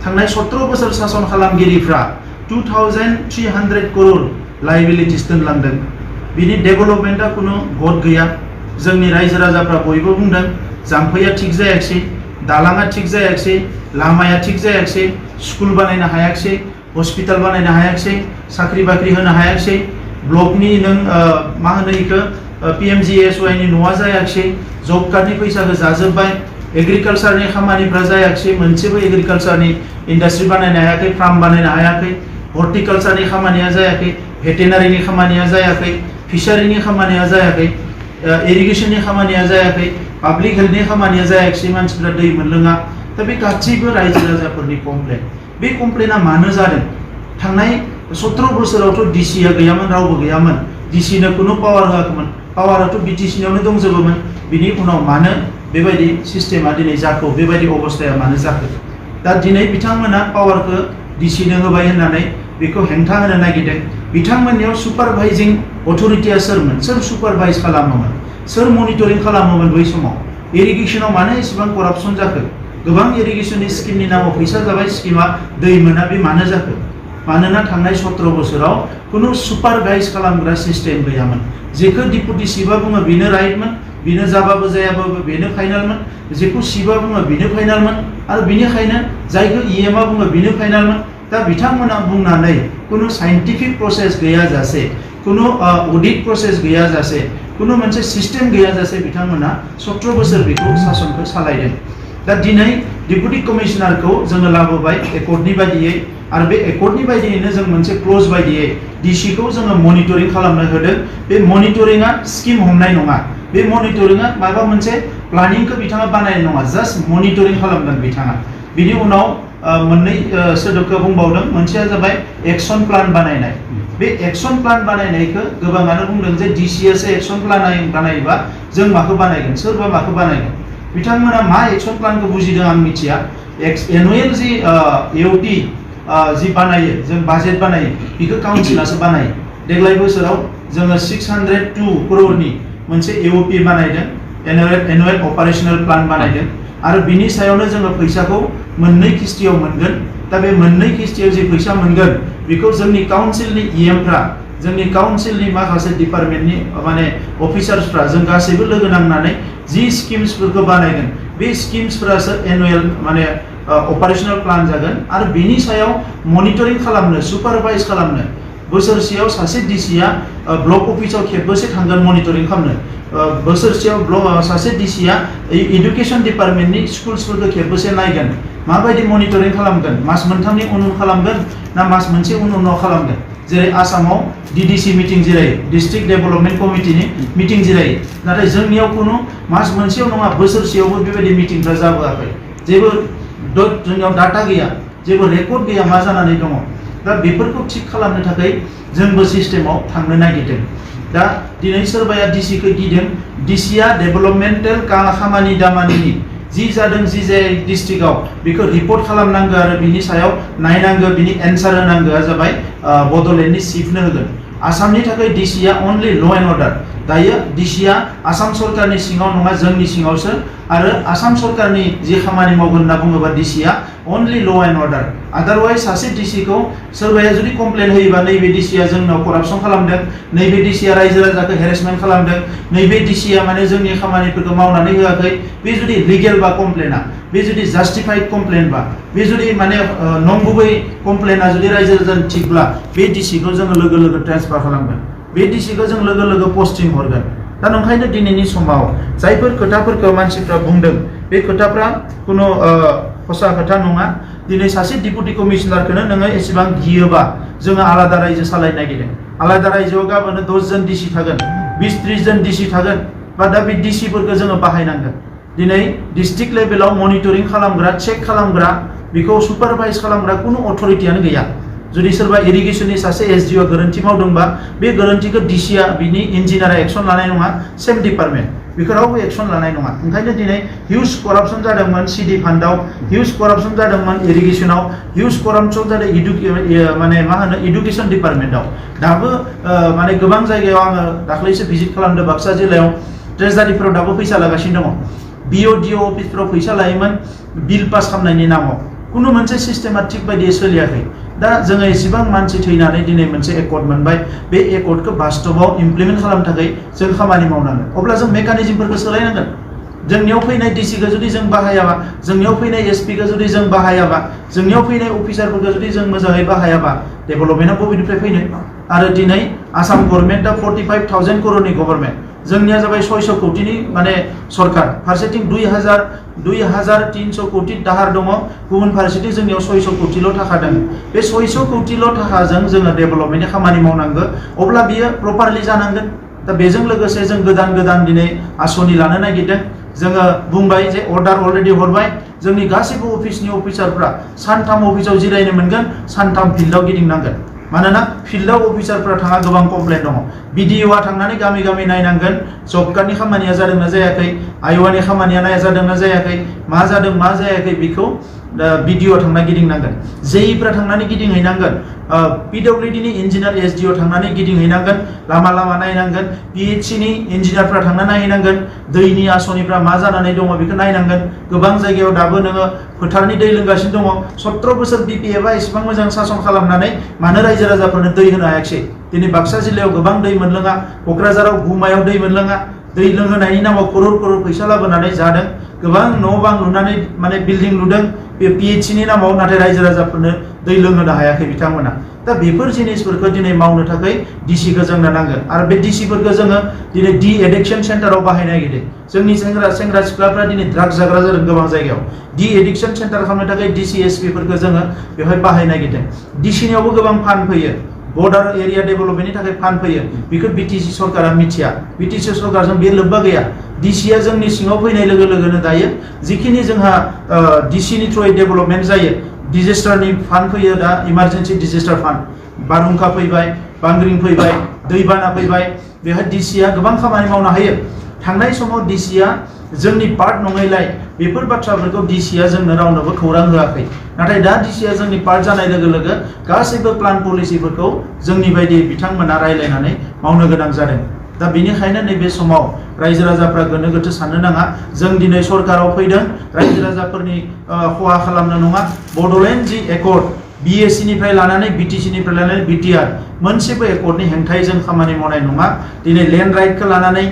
थांनाय 17 बोसोर सासन खालामगिरिफ्रा 2300 करोड़ लायबिलिटिस दोनलांदों बिनि डेभेलपमेन्टआ कुनु गद गैया जोंनि रायजो राजाफ्रा बयबो बुंदों जाम्फैया थिग जायाखै दालाङा थिग जायाखै लामाया थिग जायाखै स्कुल बानायनो हायाखै हस्पिटाल बानायनो हायाखै साख्रि बाख्रि होनो हायाखै ब्लकनि नों मा होनो इखो PMGSY नि न'आ जायाखै जब कार्डनि फैसाखौ जाजोबबाय एग्रिकालचारनि खामानिफ्रा जायाखै मोनसेबो एग्रिकालचारनि इन्डास्ट्रि बानायनो हायाखै फार्म बानायनो हायाखै हर्टिकालचारनि खामानिया जायाखै भेटेनारिनि खामानिया जायाखै फिशारिनि खामानिया जायाखै इरिगेशननि खामानिया जायाखै पाब्लिक हेल्थनि खामानिया जायाखै मानसिफ्रा दै मोनलोङा दा बे गासैबो रायजो राजाफोरनि कमप्लेन बे कमप्लेना मानो जादों थांनाय 17 बोसोरावथ' डिसिआ गैयामोन रावबो गैयामोन डिसिनो कुनु पावार होआखैमोन पावाराथ' बिटिसिनियावनो दंजोबोमोन बिनि उनाव मानो बेबायदि सिस्टेमा दिनै जाखो बेबायदि अबस्थाया मानो जाखो दा दिनै बिथांमोना पावारखौ डिसिनो होबाय होननानै बेखौ हेंथा होनो नागिरदों बिथांमोननियाव सुपारभाइजिं अथरिटिया सोरमोन सोर सुपारभाइज खालामोमोन सोर मनिटरिं खालामोमोन बै समाव इरिगेशनाव मानो एसेबां करापसन जाखो गोबां इरिगेशननि स्किमनि नामाव फैसा जाबाय स्किमा दै मोना बे मानो जाखो मानोना थांनाय 17 बोसोराव कुनु सुपारभाइज खालामग्रा सिस्टेम गैयामोन जेखौ डिपुटि सिबा बुङो बेनो राइटमोन बेनो जाबाबो जायाबाबो बेनो फाइनालमोन जेखौ सिबा बुङो बेनो फाइनालमोन आरो बेनिखायनो जायखौ इएमआ बुङो बेनो फाइनालमोन दा बिथांमोना बुंनानै कुनु साइन्टिफिक प्रसेस गैयाजासे कुनु अडिट प्रसेस गैयाजासे कुनु मोनसे सिस्टेम गैयाजासे बिथांमोना 17 बोसोर बेखौ शासनखौ सालायदों दा दिनै डिपुटि कमिशनारखौ जोङो लाबोबाय एकर्डनि बायदियै आरो बे एकर्डनि बायदियैनो जों मोनसे क्लोज बायदियै डिसिखौ जोङो मनिटरिं खालामनो होदों बे मनिटरिंआ स्किम हमनाय नङा बे मनिटरिंआ माबा मोनसे प्लानिंखौ बिथाङा बानायनाय नङा जास्ट मनिटरिं खालामगोन बिथाङा बिनि उनाव मोननै सोदोबखौ बुंबावदों मोनसेया जाबाय एक्शन प्लान बानायनाय बे एक्शन प्लान बानायनायखौ गोबाङानो बुंदों जे डिसिएसए एक्शन प्लान बानायबा जों माखौ बानायगोन सोरबा माखौ बानायगोन बिथांमोना मा एक्शन प्लानखौ बुजिदों आं मिथिया एनुवेल जि एओटी जि बानायो जों बाजेट बानायो बेखौ काउन्सिलासो बानायो देग्लाय बोसोराव जोङो 602 करोड़नि मोनसे एओपी बानायदों एनुवेल अपारेशनल प्लान बानायदों आरो बिनि सायावनो जोङो फैसाखौ मोननै किस्तियाव मोनगोन दा बे मोननै किस्तियाव जे फैसा मोनगोन बेखौ जोंनि काउन्सिलनि इएमफ्रा जोंनि काउन्सिलनि माखासे डिपार्टमेन्टनि माने अफिसार्सफ्रा जों गासैबो लोगो नांनानै जि स्किम्सफोरखौ बानायगोन बे स्किम्सफोरासो एनुवेल माने अपारेशनल प्लान जागोन आरो बिनि सायाव मनिटरिं खालामनो सुपारभाइज खालामनो बोसोरसेयाव सासे डिसिआ ब्लक अफिसाव खेबबेसे थांगोन मनिटरिं खालामनो बोसोरसेयाव सासे डिसिआ एडुकेशन डिपार्टमेन्टनि स्कुल्सफोरखौ खेबबेसे नायगोन माबायदि मनिटरिं खालामगोन मास मोनथामनि उनाव खालामगोन ना मास मोनसे उनाव खालामगोन जेरै आसामाव डिडिसि मिटिं जिरायो डिस्ट्रिक्ट डेभेलपमेन्ट कमिटिनि मिटिं जिरायो नाथाय जोंनियाव कुनु मास मोनसेयाव नङा बोसोरसेयावबो बेबायदि मिटिंफ्रा जाबोआखै जेबो जोंनियाव डाटा गैया जेबो रेकर्ड गैया मा जानानै दङ दा बेफोरखौ थिक खालामनो थाखाय जोंबो सिस्टेमाव थांनो नागिरदों दा दिनै सोरबाया डिसिखौ गिदों डिसिआ डेभेलपमेन्टेल खामानि दामानिनि जि जादों जि जाय डिस्ट्रिक्टआव बेखौ रिपर्ट खालामनांगौ आरो बिनि सायाव नायनांगौ बिनि एन्सार होनांगौआ जाबाय बड'लेण्डनि चिफनो होगोन आसामनि थाखाय डिसिआ अनलि ल एन्ड अर्डार दायो डिसिआ आसाम सरकारनि सिङाव नङा जोंनि सिङावसो आरो आसाम सरकारनि जि खामानि मावगोन होनना बुङोबा डिसिआ अनलि ल एन्ड अर्डार आदारवाइज सासे डिसिखौ सोरबाया जुदि कमप्लेन होयोबा नैबे डिसिआ जोंनाव करापसन खालामदों नैबे डिसिआ रायजो राजाखौ हेरेसमेन्ट खालामदों नैबे डिसिआ माने जोंनि खामानिफोरखौ मावनानै होआखै बे जुदि लिगेल बा कमप्लेना बे जुदि जास्टिफाइड कमप्लेन बा बे जुदि माने नंगुबै कमप्लेना जुदि रायजो राजानि थिगब्ला बे डिसिखौ जोङो लोगो लोगो ट्रेन्सफार खालामगोन बे डिसिखौ जों लोगो लोगो पोस्टिं हरगोन दा नंखायनो दिनैनि समाव जायफोर खोथाफोरखौ मानसिफ्रा बुंदों बे खोथाफ्रा कुनु खसा खोथा नङा दिनै सासे डिपुटि कमिशनारखौनो नोङो एसेबां गियोबा जोङो आलादा रायजो सालायनो नागिरदों आलादा रायजोआव गाबोन 10 जन डिसि थागोन 20-30 जन डिसि थागोन बा दा बे डिसिफोरखौ जोङो बाहायनांगोन दिनै डिस्ट्रिक्ट लेभेलाव मनिटरिं खालामग्रा चेक खालामग्रा बेखौ सुपारभाइज खालामग्रा कुनु अथरिटियानो गैया जुदि सोरबा इरिगेशननि सासे एसडिअ गोरोन्थि मावदोंबा बे गोरोन्थिखौ डिसिआ बिनि इन्जिनियारा एक्सन लानाय नङा सेम डिपार्टमेन्ट बेखौ रावबो एक्सन लानाय नङा ओंखायनो दिनै हिउज करापसन जादोंमोन सिडि फान्डआव हिउज करापसन जादोंमोन इरिगेशनाव हिउज करापसन जादों माने मा होनो इडुकेशन डिपार्टमेन्टआव दाबो माने गोबां जायगायाव आङो दाख्लैसो भिजिट खालामदों बाक्सा जिल्लायाव ट्रेजारिफोराव दाबो फैसा लागासिनो दङ बिअ डिअ अफिसफोराव फैसा लायोमोन बिल पास खालामनायनि नामाव कुनु मोनसे सिस्टेमा थिग बायदियै सोलियाखै दा जोङो एसेबां मानसि थैनानै दिनै मोनसे एकर्ड मोनबाय बे एकर्डखौ बास्तबाव इमप्लिमेन्ट खालामनो थाखाय जों खामानि मावनांगोन अब्ला जों मेकानिजमफोरखौ सोलायनांगोन जोंनियाव फैनाय डिसिखौ जुदि जों बाहायाबा जोंनियाव फैनाय एसपिखौ जुदि जों बाहायाबा जोंनियाव फैनाय अफिसारफोरखौ जुदि जों मोजाङै बाहायाबा डेभेलपमेन्टआ बबेनिफ्राय फैनो आरो दिनै आसाम गभर्नमेन्टआ 45,000 करोड़नि गभर्नमेन्ट जोंनिया जाबाय 600 कोटिनि माने सरकार फारसेथिं 2,300 कोटि दाहार दङ गुबुन फारसेथिं जोंनियाव 600 कोटिल' थाखा दङ बे 600 कोटिल' थाखाजों जोङो डेभेलपमेन्टनि खामानि मावनांगौ अब्ला बियो प्रपारलि जानांगोन दा बेजों लोगोसे जों गोदान दिनै आसनि लानो नागिरदों जोङो बुंबाय जे अर्डार अलरेडि हरबाय जोंनि गासैबो अफिसनि अफिसारफ्रा सानथाम अफिसाव जिरायनो मोनगोन सानथाम फिल्डआव गिदिंनांगोन मानोना फिल्डआव अफिसारफ्रा थाङा गोबां कमप्लेन दङ बिडिअआ थांनानै गामि गामि नायनांगोन जब कार्डनि खामानिया जादोंना जायाखै आइवानि खामानिया जादोंना जायाखै मा जादों मा जायाखै बेखौ बिडिअ थांना गिदिंनांगोन जेइफ्रा थांनानै गिदिंहैनांगोन पिडब्लिउडिनि इन्जिनियार एसडिअ थांनानै गिदिंहैनांगोन लामा नायनांगोन पिएचसिनि इन्जिनियारफ्रा थांना नायहैनांगोन दैनि आसनिफ्रा मा जानानै दङ बेखौ नायनांगोन गोबां जायगायाव दाबो नोङो फोथारनि दै लोंगासिनो दङ 17 बोसोर बिपिएफआ एसेबां मोजां सासन खालामनानै मानो रायजो राजाफोरनो दै होनो हायाखै दिनै बाक्सा जिल्लायाव गोबां दै मोनलोङा क'क्राझाराव गुमायाव दै मोनलोङा दै लोंहोनायनि नामाव करोड़ फैसा लाबोनानै जादों गोबां न' बां लुनानै माने बिल्डिं लुदों बे पिएचसिनि नामाव नाथाय रायजो राजाफोरनो दै लोंहोनो हायाखै बिथांमोना दा बेफोर जिनिसफोरखौ दिनै मावनो थाखाय डिसिखौ जोंनो नांगोन आरो बे डिसिफोरखौ जोङो दिनै डि एडिक्शन सेन्टाराव बाहायनो नागिरदों जोंनि सेंग्रा सिख्लाफ्रा दिनै ड्राग्स जाग्रा जादों गोबां जायगायाव डि एडिक्शन सेन्टार खालामनो थाखाय डिसि एसपिफोरखौ जोङो बेवहाय बाहायनो नागिरदों डिसिनियावबो गोबां फान्ड फैयो बर्डार एरिया डेभेलपमेन्टनि थाखाय फान्ड फैयो बेखौ बिटिसि सरकारा मिथिया बिटिसि सरकारजों बे लोब्बा गैया डिसिआ जोंनि सिङाव फैनाय लोगो लोगोनो दायो जिखिनि जोंहा डिसिनि थ्रुयै डेभेलपमेन्ट जायो डिजेस्टारनि फान्ड फैयो दा इमार्जेन्सि डिजेस्टार फान्ड बारहुंखा फैबाय बांग्रिं फैबाय दैबाना फैबाय बेवहाय डिसिआ गोबां खामानि मावनो हायो थांनाय समाव डिसिआ जोंनि पार्ट नङैलाय बेफोर बाथ्राफोरखौ डिसिआ जोंनो रावनोबो खौरां होआखै नाथाय दा डिसिआ जोंनि पार्ट जानाय लोगो लोगो गासैबो प्लान पलिसिफोरखौ जोंनि बायदि बिथांमोना रायलायनानै मावनो गोनां जादों दा बेनिखायनो नैबे समाव रायजो राजाफ्रा गोनो गोथो साननो नाङा जों दिनै सरकाराव फैदों रायजो राजाफोरनि खहा खालामनो नङा बड'लेण्ड जि एकर्ड बिएससि निफ्राय लानानै बिटिसि निफ्राय लानानै बिटिआर मोनसेबो एकर्डनि हेंथायै जों खामानि मावनाय नङा दिनै लेन्ड राइटखौ लानानै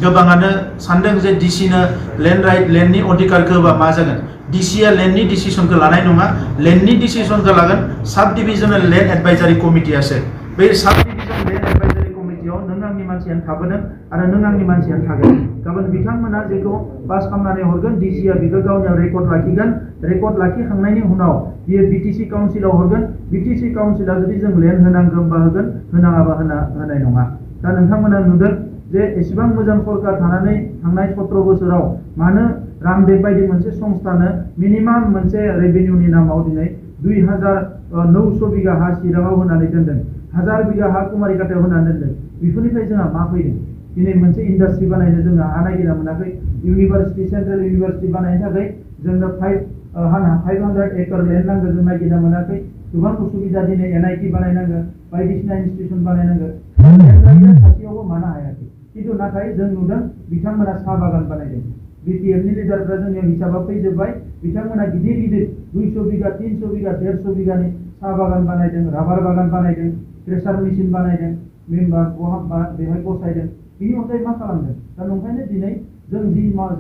गोबाङानो सानदों जे डिसिनो लेन्डनि अधिकारखौ होबा मा जागोन डिसिआ लेन्डनि डिसिसनखौ लानाय नङा लेन्डनि डिसिसनखौ लागोन साब डिभिजनेल लेन्ड एडभाइजारि कमिटियासो बे साब डिभिजन लेन्ड एडभाइजारि कमिटियाव नों आंनि मानसियानो थाबोदों आरो नों आंनि मानसियानो थागोन गाबोन बिथांमोना जेखौ पास खालामनानै हरगोन डिसिआ बेखौ गावनियाव रेकर्ड लाखिगोन रेकर्ड लाखिखांनायनि उनाव बियो बिटिसि काउन्सिलाव हरगोन बिटिसि काउन्सिला जुदि जों लेन्ड होनांगौबा होगोन होनाङाबा होनाय नङा दा नोंथांमोना नुदों जे एसेबां मोजां सरकार थानानै थांनाय 17 बोसोराव मानो रामदेव बायदि मोनसे संस्थानो मिनिमाम मोनसे रेभिनिउनि नामाव दिनै 2,900 बिगा हा चिराङाव होनानै दोनदों 1000 बिगा हा कुमारिकाटायाव होनानै दोनदों बेफोरनिफ्राय जोंहा मा फैदों दिनै मोनसे इन्डास्ट्रि बानायनो जोंहा हा नागिरना मोनाखै इउनिभार्सिटि सेन्ट्रेल इउनिभार्सिटि बानायनो थाखाय जोंनो 500 एकड़ लेन्ड नांगौ जों नागिरना मोनाखै गोबां उसुबिदा दिनै एनआईटी बानायनांगौ बायदिसिना इनस्टिट्यूशन बानायनांगौ सासेयावबो मानो हायाखै किन्तु नाथाय जों नुदों बिथांमोना साहा बागान बानायदों बिटिएफनि लिडारफ्रा जोंनियाव हिसाबा फैजोब्बाय बिथांमोना गिदिर 200 बिगा 300 बिगा 150 बिगानि साहा बागान बानायदों राबार बागान बानायदों प्रेसार मेसिन बानायदों मेम्बार बेवहाय बसायदों बेनि अनगायै मा खालामदों दा नंखायनो दिनै जों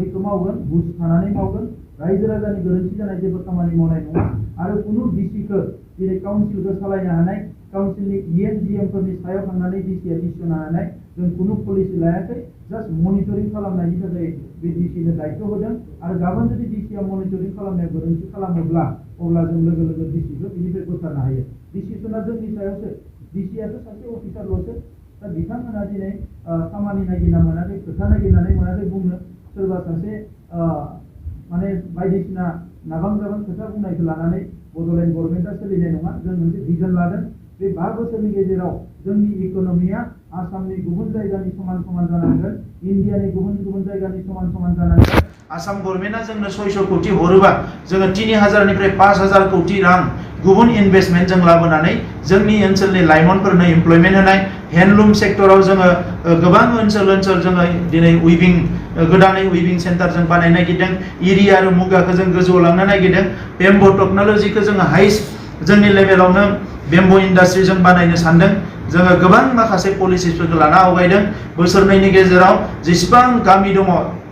जिखौ मावगोन बुज थानानै मावगोन रायजो राजानि गोरोन्थि जानाय जेबो खामानि मावनाय नङा आरो कुनु डिसिखौ दिनै काउन्सिलखौ सालायनो हानाय काउन्सिलनि इएनजिएमफोरनि सायाव थांनानै डिसिआ थिसननो हानाय जों कुनु पलिसि लायाखै जास्ट मनिटरिं खालामनायनि थाखाय बे डिसिनो दायित्व होदों आरो गाबोन जुदि डिसिआ मनिटरिं खालामनायाव गोरोन्थि खालामोब्ला अब्ला जों लोगो लोगो डिसिखौ बिनिफ्राय बोखारनो हायो डिसिसना जोंनि सायावसो डिसिआथ' सासे अफिसारल'सो दा बिथांमोना दिनै खामानि नागिरना मोनाखै खोथा नागिरनानै मोनाखै बुंनो सोरबा सासे माने बायदिसिना नाबां जाबां खोथा बुंनायखौ लानानै बड'लेण्ड गभर्नमेन्टआ सोलिनाय नङा जों मोनसे भिजन लादों बे 5 बोसोरनि गेजेराव जोंनि इक'नमिया आसामनि गुबुन जायगानि समान जानांगोन इन्डियानि गुबुन जायगानि समान जानांगोन आसाम गभर्नमेन्टआ जोंनो 600 कोटि हरोबा जोङो 3000 निफ्राय 5000 कोटि रां गुबुन इनभेस्टमेन्ट जों लाबोनानै जोंनि ओनसोलनि लाइमोनफोरनो एमप्लयमेन्ट होनाय हेन्डलुम सेक्टराव जोङो गोबां ओनसोल जोङो दिनै उइभिं गोदानै उइभिं सेन्टार जों बानायनो नागिरदों इरि आरो मुगाखौ जों गोजौआव लांनो नागिरदों बेम्बो टेक्न'लजिखौ जोङो हाइस्ट जोंनि लेभेलावनो बेम्बो इन्डास्ट्रि जों बानायनो सानदों जोङो गोबां माखासे पलिसिसफोरखौ लाना आवगायदों बोसोरनैनि गेजेराव जेसेबां गामि दङ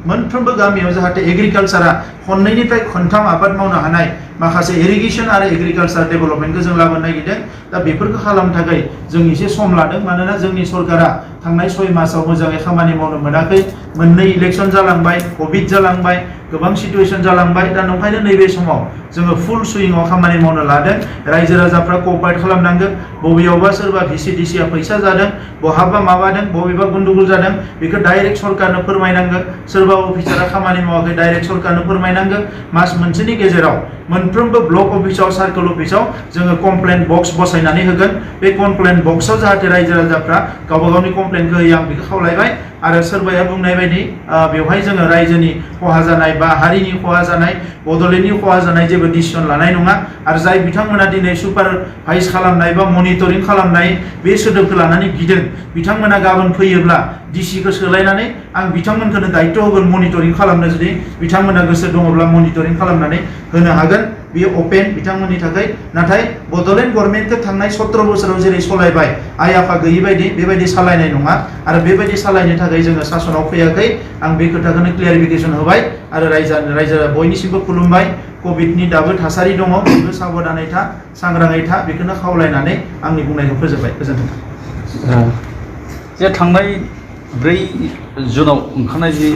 मोनफ्रोमबो गामियाव जाहाथे एग्रिकालचारा खननैनिफ्राय खनथाम आबाद मावनो हानाय माखासे इरिगेशन आरो एग्रिकालचार डेभेलपमेन्टखौ जों लाबोनो नागिरदों दा बेफोरखौ खालामनो थाखाय जों एसे सम लादों मानोना जोंनि सरकारा थांनाय 6 मासाव मोजाङै खामानि मावनो मोनाखै मोननै इलेक्शन जालांबाय कोविड जालांबाय गोबां सिचुएशन जालांबाय दा नंखायनो नैबे समाव जोङो फुल सुइंआव खामानि मावनो लादों रायजो राजाफ्रा कोअपारेट खालामनांगोन बबेयावबा सोरबा VCDCआ फैसा जादों बहाबा माबादों बबेबा गन्डगोल जादों बेखौ डाइरेक्ट सरकारनो फोरमायनांगोन सोरबा अफिसारा खामानि मावाखै डाइरेक्ट सरकारनो फोरमायनांगोन मास मोनसेनि गेजेराव मोनफ्रोमबो ब्लक अफिसाव सार्कल अफिसाव जोङो कमप्लेन बक्स बसायनानै होगोन बे कमप्लेन बक्सआव जाहाथे रायजो राजाफ्रा गावबा गावनि कमप्लेनखौ होयो आं बेखौ खावलायबाय आरो सोरबाया बुंनाय बायदि बेवहाय जोङो रायजोनि खहा जानाय बा हारिनि खहा जानाय बड'लेण्डनि खहा जानाय जेबो डिसिसन लानाय नङा आरो जाय बिथांमोना दिनै सुपारभाइज खालामनाय बा मनिटरिं खालामनाय बे सोदोबखौ लानानै गिदों बिथांमोना गाबोन फैयोब्ला डिसिखौ सोलायनानै आं बिथांमोनखौनो दायित्व होगोन मनिटरिं खालामनो जुदि बिथांमोना गोसो दङब्ला मनिटरिं खालामनानै होनो हागोन बेयो अपेन बिथांमोननि थाखाय नाथाय बड'लेण्ड गभर्नमेन्टखौ थांनाय 17 बोसोराव जेरै सालायबाय आइ आफा गैयि बायदि बेबायदि सालायनाय नङा आरो बेबायदि सालायनो थाखाय जोङो सासनाव फैयाखै आं बे खोथाखौनो क्लियारिफिकेसन होबाय आरो रायजो बयनिसिमबो खुलुमबाय कोविडनि दाबो थासारि दङ बयबो साबधानै था सांग्राङै था बेखौनो खावलायनानै आंनि बुंनायखौ फोजोबबाय गोजोन्थों जे थांनाय 4 जुनाव ओंखारनाय जि